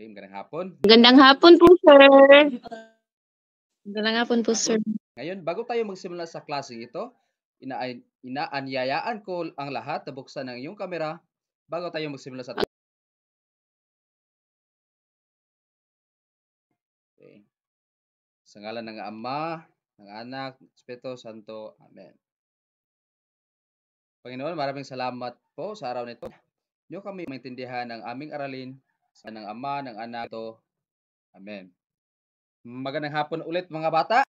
Okay, magandang hapon. Magandang hapon po, sir. Magandang hapon po, sir. Ngayon, bago tayo magsimula sa klase ito, inaanyayaan ko ang lahat na buksan ang iyong kamera bago tayo magsimula sa okay. Sa ngalan ng Ama, ng Anak, ng Espiritu Santo. Amen. Panginoon, maraming salamat po sa araw nito. Niyo kami maintindihan ang aming aralin sa ng Ama, ng Anak, ito. Amen. Magandang hapon ulit mga bata.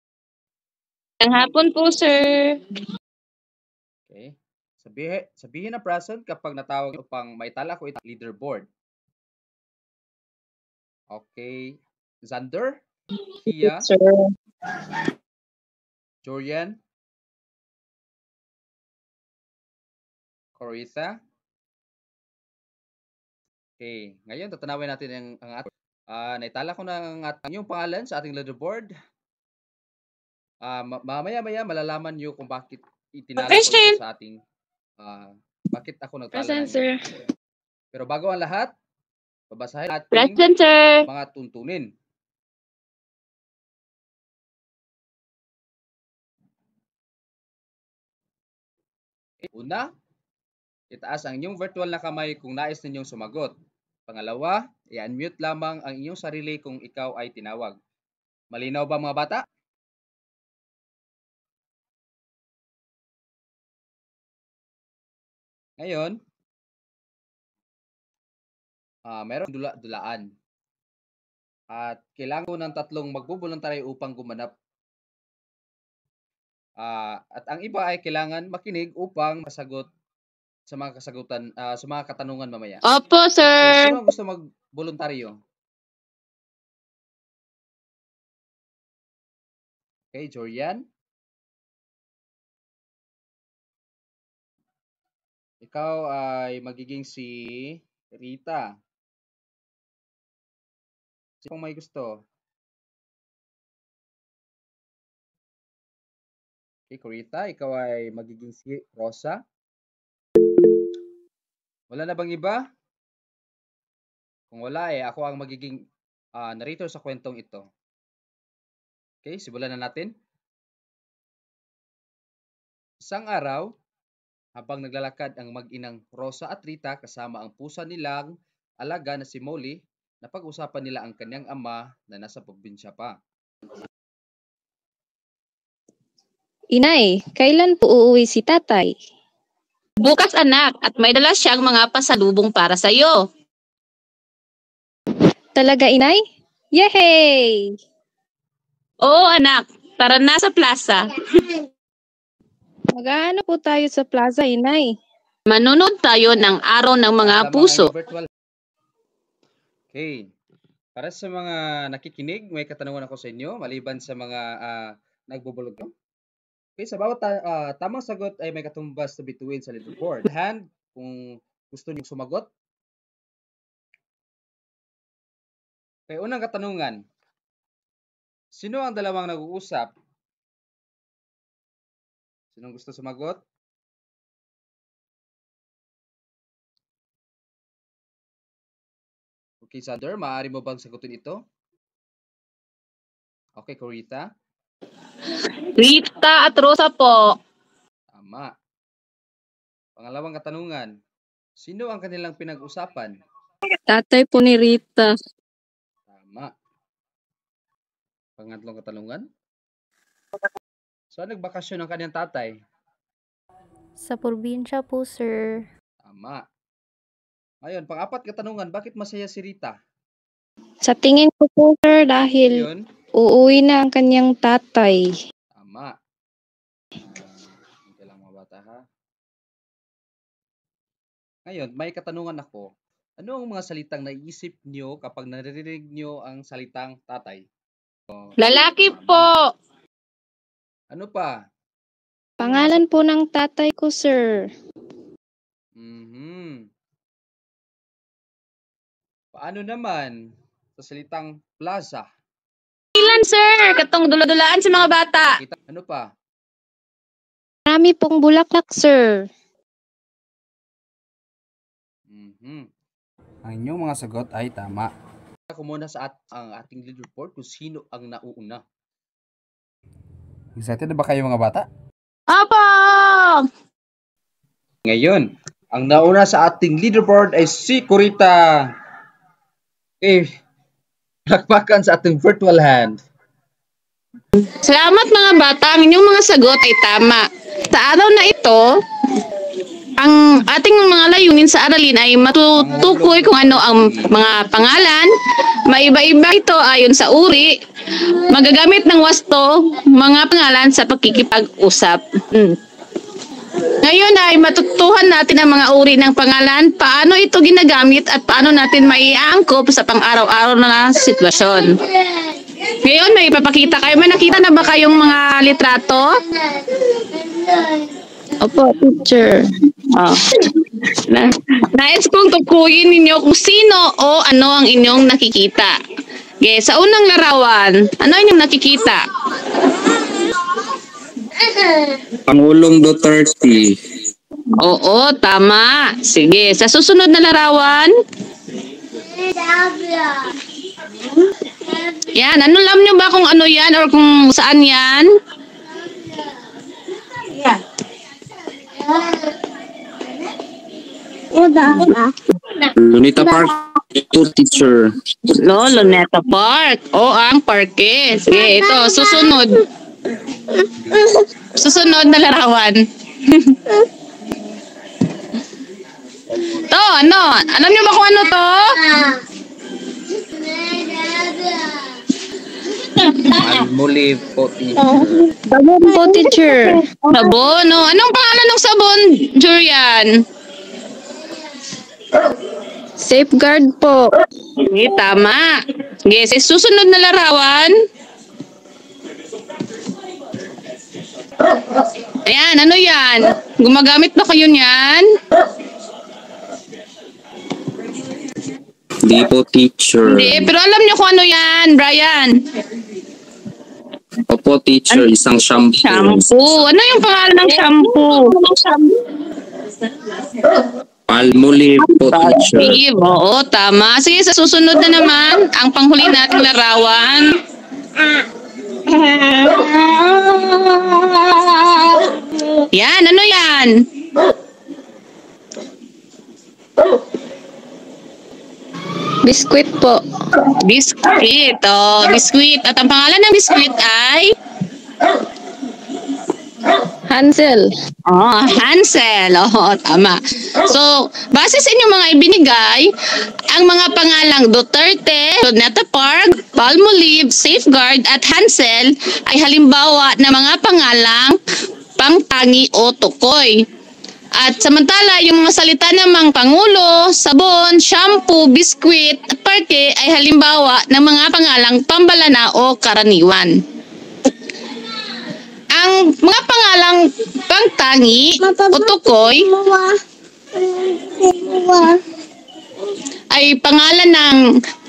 Magandang hapon po, sir. Okay. Sabihin na present kapag natawag upang maitala ko ito leaderboard. Okay. Xander, Kia, Sir. Jorian, Corissa. Okay. Ngayon, tatanawin natin ang ating naitala ko na ang inyong pangalan sa ating leaderboard. Mamaya-maya malalaman nyo kung bakit itinala ko ito sa ating bakit ako nagtala Present, ng sir. Pero bago ang lahat, babasahin natin Present, sir. mga tuntunin. Una, itaas ang inyong virtual na kamay kung nais ninyong sumagot. Pangalawa, i-unmute lamang ang inyong sarili kung ikaw ay tinawag. Malinaw ba mga bata? Ngayon, meron dulaan. At kailangan ko ng tatlong magbubuluntary upang gumanap. At ang iba ay kailangan makinig upang masagot sa mga kasagutan, sa mga katanungan mamaya. Opo, sir. Okay, sino ang gusto magboluntaryo? Okay, Jorian. Ikaw ay magiging si Rita. Sino may gusto? Okay, Rita, ikaw ay magiging si Rosa. Wala na bang iba? Kung wala ako ang magiging narrator sa kwentong ito. Okay, simulan na natin. Isang araw, habang naglalakad ang mag-inang Rosa at Rita kasama ang pusa nilang alaga na si Molly, napag-usapan nila ang kanyang ama na nasa probinsya pa. Inay, kailan po uuwi si tatay? Bukas, anak, at may dala siyang mga pasalubong para sa iyo. Talaga, inay? Yehey! Oo, anak. Tara na sa plaza. Mag-aano po tayo sa plaza, inay? Manonood tayo ng araw ng mga puso. Okay. Para sa mga nakikinig, may katanungan ako sa inyo maliban sa mga nagbubulog. Okay, sa bawat tamang sagot ay may katumbas na bituin sa leaderboard. Hand kung gusto niyo sumagot. Okay, unang katanungan. Sino ang dalawang nag-uusap? Sinong gusto sumagot? Okay, Sander, maaari mo bang sagutin ito? Okay, Corita. Rita at Rosa po. Tama. Pangalawang katanungan. Sino ang kanilang pinag-usapan? Tatay po ni Rita. Tama. Pangatlong katanungan. Saan nagbakasyon ang kanyang tatay? Sa probinsya po, sir. Tama. Ngayon, pang-apat katanungan, bakit masaya si Rita? Sa tingin ko po, sir, dahil Ngayon, uuwi na ang kanyang tatay. tama. Hindi lang mga bata, ha? Ngayon, may katanungan ako. Ano ang mga salitang naiisip nyo kapag naririnig nyo ang salitang tatay? Lalaki po. Ano pa? Pangalan po ng tatay ko, sir. Paano naman sa salitang plaza? Ilan, sir? Katong dula-dulaan sa mga bata. Ano pa? Marami pong bulaklak, sir. Ang inyong mga sagot ay tama. ako muna ang ating leaderboard kung sino ang nauuna. Excited na ba kayo mga bata? Apa! Ngayon, ang nauna sa ating leaderboard ay si Kurita. Okay, palakpakan sa ating virtual hand. Salamat mga bata, ang inyong mga sagot ay tama. Sa araw na ito, ang ating mga layunin sa aralin ay matutukoy kung ano ang mga pangalan. Maiba-iba ito ayon sa uri. Magagamit ng wasto, mga pangalan sa pagkikipag-usap. Ngayon ay matutuhan natin ang mga uri ng pangalan, paano ito ginagamit at paano natin maiangkop sa pang-araw-araw na sitwasyon. Ngayon may ipapakita kayo. May nakita na ba kayong mga litrato? Opo, teacher. Oh. Nais kong tukuyin ninyo kung sino o ano ang inyong nakikita. Okay, sa unang larawan, ano inyong nakikita? Pangulong Duterte. Oo, tama. Sige, sa susunod na larawan. Yan, ano alam nyo ba kung ano yan or kung saan yan? Lunita Park. Ito, teacher. No, Luneta Park. O, ang parke. Sige, ito, susunod. Susunod na larawan. To, ano? Alam nyo ba kung ano to? Muli po. Sabon po, teacher. Sabon, no? Anong pangalan ng sabon, Jurian? Safeguard po. Okay, tama. Yes, susunod na larawan. Ayan, ano yan? Gumagamit ba kayo niyan? Di po, teacher. Hindi, pero alam niyo kung ano yan, Brian. Opo, teacher. Isang shampoo. Shampoo. Ano yung pangalan ng shampoo? Palmolive po, teacher. Olive. Oo, tama. Sige, sa susunod na naman, ang panghuli nating larawan. Yan, ano yan? Biskwit po. Biscuit. Oh, biscuit. At ang pangalan ng biscuit ay? Hansel. Oh, Hansel. Oh, tama. So, base sa inyong mga ibinigay, ang mga pangalang Duterte, Luneta Park, Palmolive, Safeguard, at Hansel ay halimbawa ng mga pangalang pangtangi o tukoy. At samantala, yung mga salita namang pangulo, sabon, shampoo, biskwit, at parke ay halimbawa ng mga pangalang pambalana o karaniwan. Ang mga pangalang pangtangi o tukoy ay pangalan ng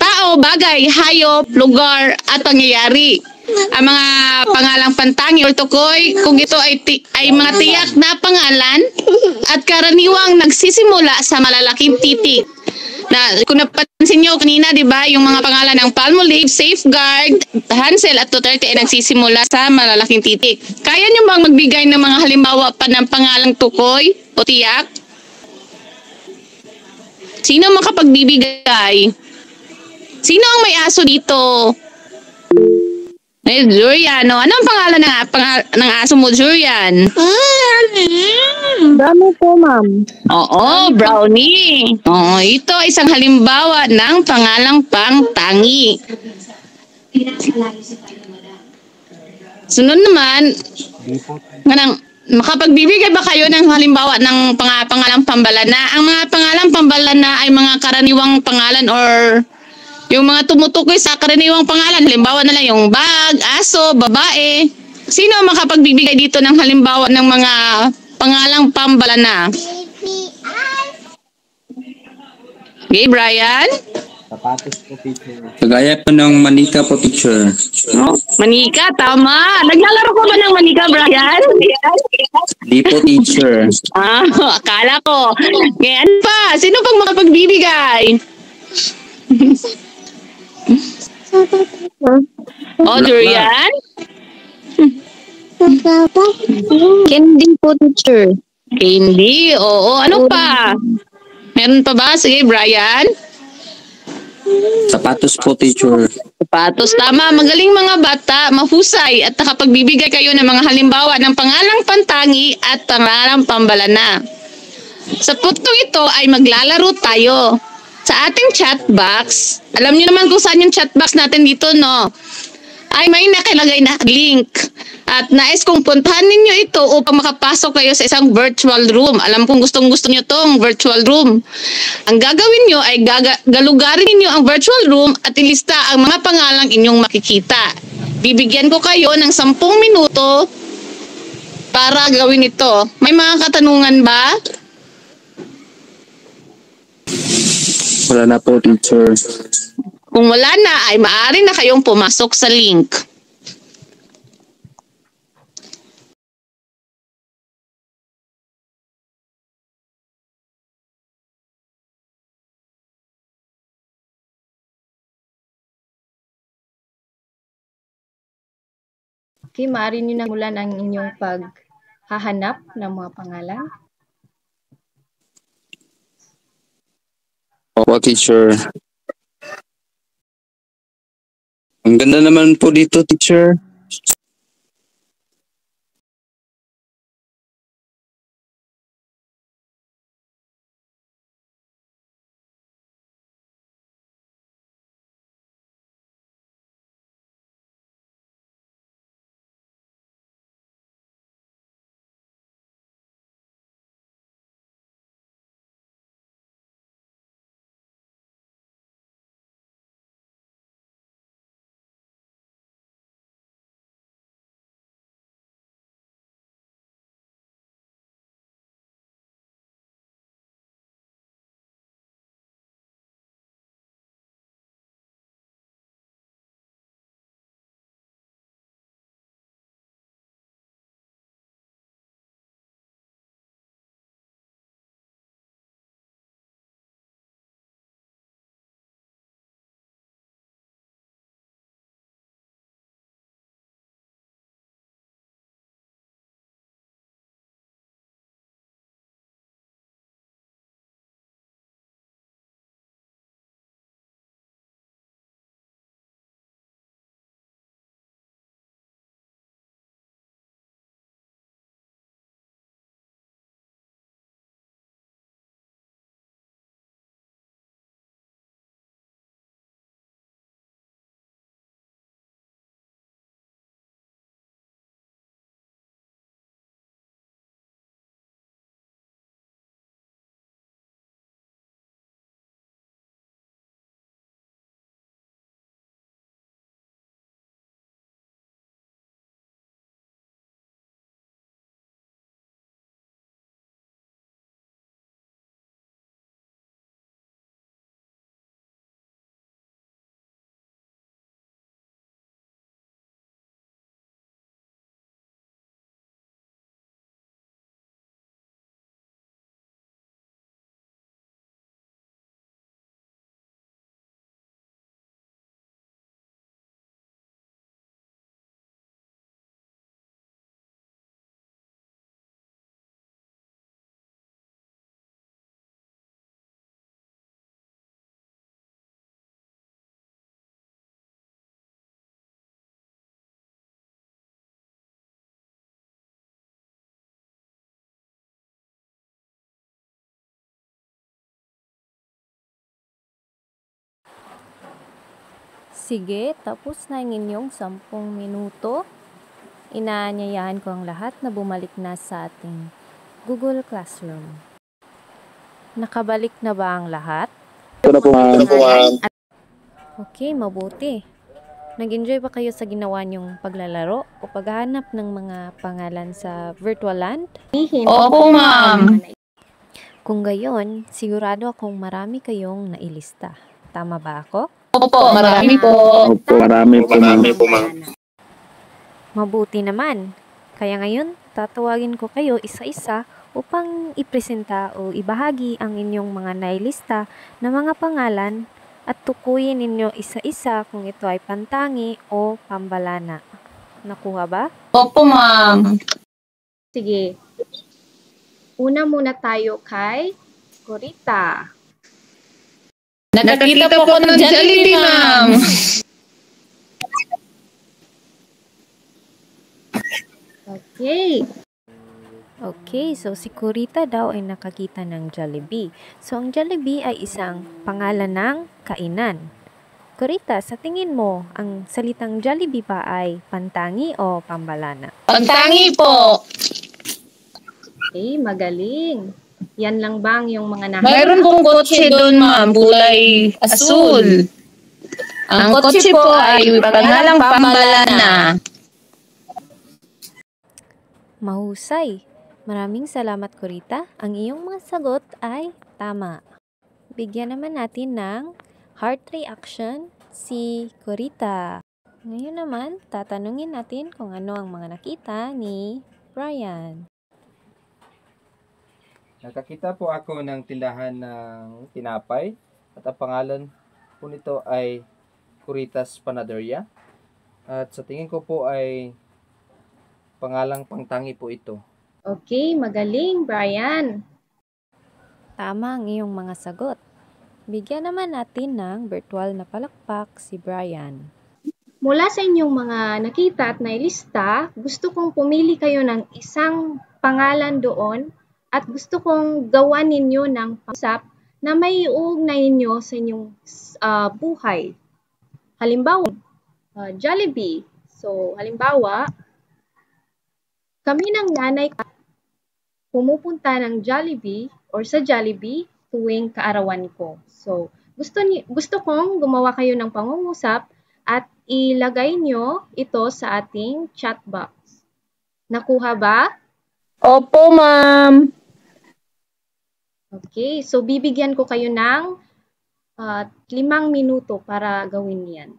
tao, bagay, hayop, lugar, at pangyayari. Ang mga pangalang pantangi o tukoy, kung ito ay mga tiyak na pangalan at karaniwang nagsisimula sa malalaking titik. Na kung napansin nyo kanina, di ba, yung mga pangalan ng Palmolive, Safeguard, Hansel at Duterte ay nagsisimula sa malalaking titik. Kaya nyo bang magbigay ng mga halimbawa pa ng pangalang tukoy o tiyak? Sino makapagbibigay? Sino ang may aso dito? Jurian, no? Anong pangalan ng aso mo, Jurian? Dami po, ma'am. Oo, Brownie. Oo, ito ay isang halimbawa ng pangalang pangtangi. Sunod naman, makapagbibigay ba kayo ng halimbawa ng pangalang pambalana? Ang mga pangalang pambalana ay mga karaniwang pangalan or yung mga tumutukoy sa karaniwang pangalan. Halimbawa na lang yung bag, aso, babae. Sino makapagbibigay dito ng halimbawa ng mga pangalang pambalana? Okay, Brian? Sapatos po, teacher. Kagaya po ng manika po, teacher. No? Manika, tama. Naglalaro ko ba ng manika, Brian? Di po, teacher. Akala ko. Ngayon pa, sino pang makapagbibigay? Oh, durian? Candy po, teacher. Candy? Oo. Ano pa? Meron pa ba? Sige, Brian. Sapatos po, teacher. Sapatos. Tama. Magaling mga bata. Mahusay. At nakapagbibigay kayo ng mga halimbawa ng pangalang pantangi at pangalang pambalana. Sa puntong ito ay maglalaro tayo. Sa ating chat box, alam niyo naman kung saan yung chat box natin dito, no? Ay may nakalagay na link. At nais kong puntahan ninyo ito upang makapasok kayo sa isang virtual room. Alam kong gustong-gusto nyo tong virtual room. Ang gagawin nyo ay galugarin ninyo ang virtual room at ilista ang mga pangalang inyong makikita. Bibigyan ko kayo ng 10 minuto para gawin ito. May mga katanungan ba? Wala na po, teacher. Kung wala na, ay maaari na kayong pumasok sa link. Okay, maaari niyo na mulan ang inyong paghahanap ng mga pangalan. Opo, teacher. Ang ganda naman po dito, teacher. Sige, tapos na ang inyong 10 minuto. Inaanyayahan ko ang lahat na bumalik na sa ating Google Classroom. Nakabalik na ba ang lahat? Okay, mabuti. Nag-enjoy ba kayo sa ginawa niyong paglalaro o paghahanap ng mga pangalan sa virtual land? Opo, ma'am. Kung gayon, sigurado akong marami kayong nailista. Tama ba ako? Opo, marami po. Opo, marami po, ma'am. Mabuti naman. Kaya ngayon, tatawagin ko kayo isa-isa upang ipresenta o ibahagi ang inyong mga nailista na mga pangalan at tukuyin ninyo isa-isa kung ito ay pantangi o pambalana. Nakuha ba? Opo, ma'am. Sige. Una muna tayo kay Corita. Nakakita po ako ng Jollibee, ma'am. Okay. Okay, so si Corita daw ay nakakita ng Jollibee. So ang Jollibee ay isang pangalan ng kainan. Corita, sa tingin mo, ang salitang Jollibee ba ay pantangi o pambalana? Pantangi po. Okay, magaling. Yan lang bang yung mga Mayroon pong kotse doon, ma'am, kulay asul. Ang kotse po ay pangalang Pambalana. Mahusay. Maraming salamat, Corita. Ang iyong mga sagot ay tama. Bigyan naman natin ng heart reaction si Corita. Ngayon naman, tatanungin natin kung ano ang mga nakita ni Brian. Nakakita po ako ng tindahan ng tinapay at ang pangalan po nito ay Curitas Panaderia. At sa tingin ko po ay pangalang pangtangi po ito. Okay, magaling, Brian. Tama ang iyong mga sagot. Bigyan naman natin ng virtual na palakpak si Brian. Mula sa inyong mga nakita at nailista, gusto kong pumili kayo ng isang pangalan doon at gusto kong gawan ninyo ng pang-usap na may uugnay ninyo sa inyong buhay. Halimbawa, Jollibee. So, halimbawa, kami ng nanay pumupunta ng Jollibee or sa Jollibee tuwing kaarawan ko. So, gusto kong gumawa kayo ng pangungusap at ilagay nyo ito sa ating chat box. Nakuha ba? Opo, ma'am. Okay, so bibigyan ko kayo ng 5 minuto para gawin yan.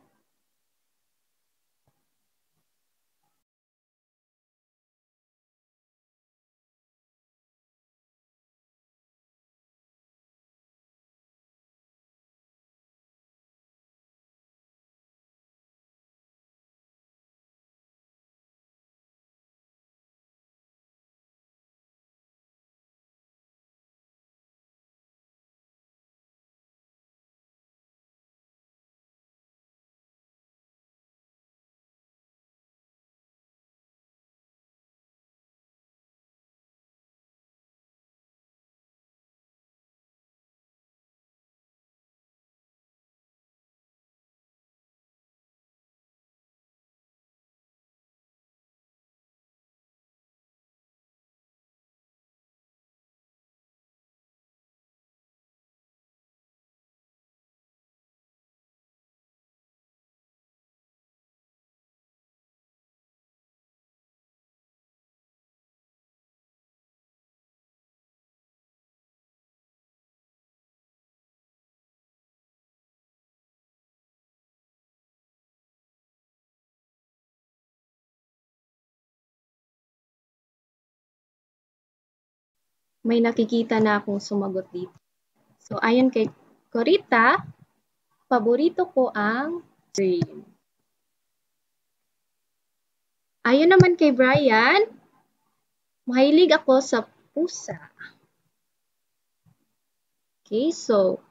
May nakikita na akong sumagot dito. So, ayon kay Corita, paborito ko ang green. Ayon naman kay Brian, mahilig ako sa pusa. Okay, so,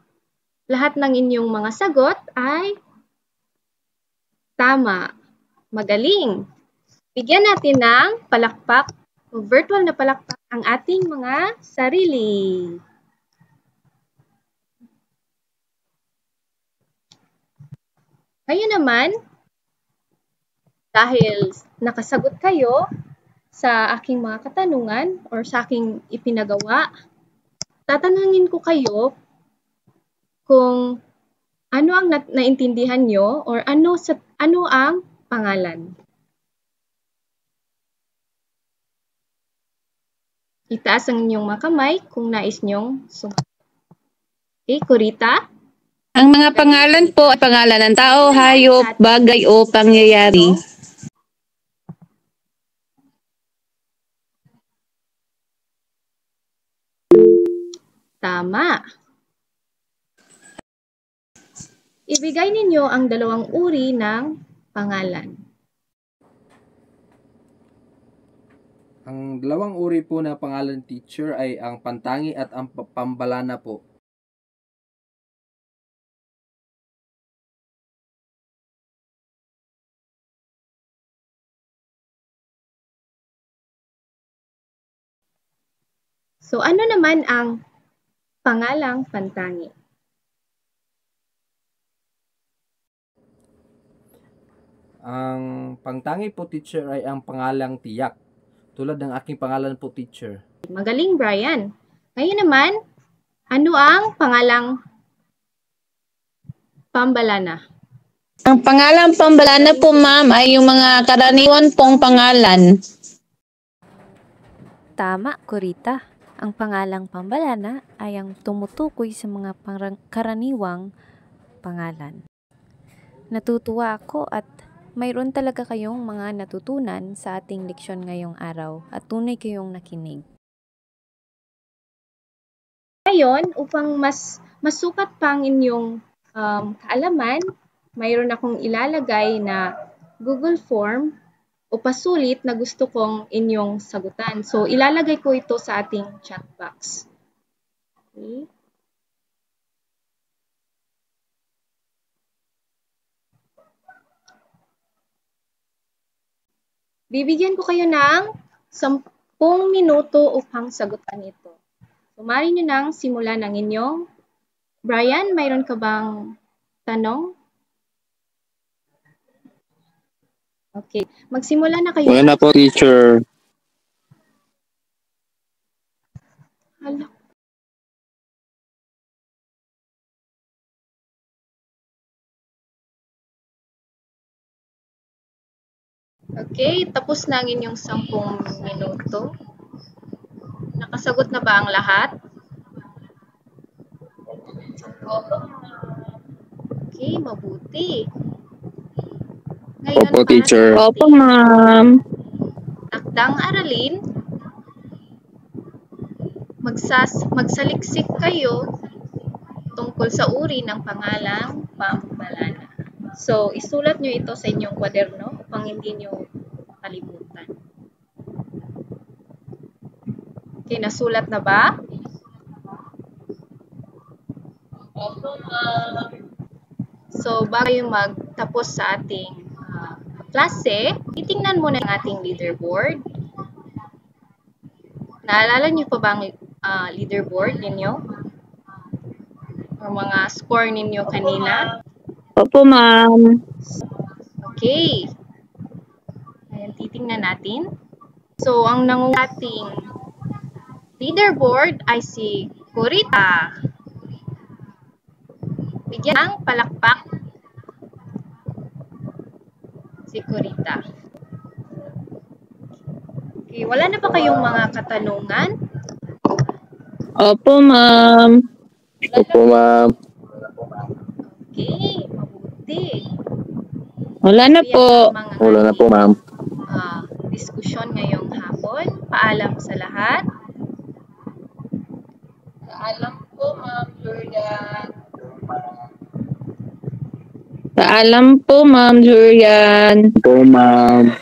lahat ng inyong mga sagot ay tama. Magaling. Bigyan natin ng palakpak o virtual na palakpak ang ating mga sarili. Kayo naman, dahil nakasagot kayo sa aking mga katanungan or sa aking ipinagawa, tatanungin ko kayo kung ano ang naintindihan nyo or ano ang pangalan. Itaas ang inyong mga kamay kung nais nyong sumagot. Okay, Corita? Ang mga pangalan po ay pangalan ng tao, hayop, bagay o pangyayari. Tama. Ibigay ninyo ang dalawang uri ng pangalan. Ang dalawang uri po na pangalan, teacher, ay ang pantangi at ang pambalana po. So, ano naman ang pangalang pantangi? Ang pangtangi po, teacher, ay ang pangalang tiyak. Tulad ng aking pangalan po, teacher. Magaling, Brian. Ngayon naman, ano ang pangalang pambalana? Ang pangalang pambalana po, ma'am, ay yung mga karaniwan pong pangalan. Tama, Corita. Ang pangalang pambalana ay ang tumutukoy sa mga karaniwang pangalan. Natutuwa ako at mayroon talaga kayong mga natutunan sa ating leksyon ngayong araw at tunay kayong nakinig. Ngayon, upang mas masukat pa ang inyong kaalaman, mayroon akong ilalagay na Google Form o pasulit na gusto kong inyong sagutan. So, ilalagay ko ito sa ating chat box. Okay. Bibigyan ko kayo ng 10 minuto upang sagutan ito. So, maaari nyo nang simulan ang inyong. Brian, mayroon ka bang tanong? Okay. Magsimula na kayo. Wala na po, teacher. Hala. Okay, tapos na ang inyong 10 minuto. Nakasagot na ba ang lahat? Okay, mabuti. Ngayon, Opo, teacher. Opo, ma'am. Takdang aralin, magsaliksik kayo tungkol sa uri ng pangalang pambalana. So, isulat nyo ito sa inyong kwaderno upang hindi nyo makalimutan. Okay, nasulat na ba? Opo, ma'am. So, bago yung magtapos sa ating klase, titingnan muna ang ating leaderboard. Naalala niyo pa ba ang leaderboard ninyo? O mga score ninyo kanina? Opo, ma'am. Okay. Ayan, titingnan natin. So, ang nangungating leaderboard ay si Corita. Bigyan ng palakpak si Corita. Okay, wala na ba kayong mga katanungan? Opo, ma'am. Opo, ma'am. Okay, mabuti. Wala na po. Wala na po, ma'am. Diskusyon ngayong hapon. Paalam sa lahat. Paalam po, Ma'am Jordan. Paalam po, Ma'am Jurian. Opo, ma'am.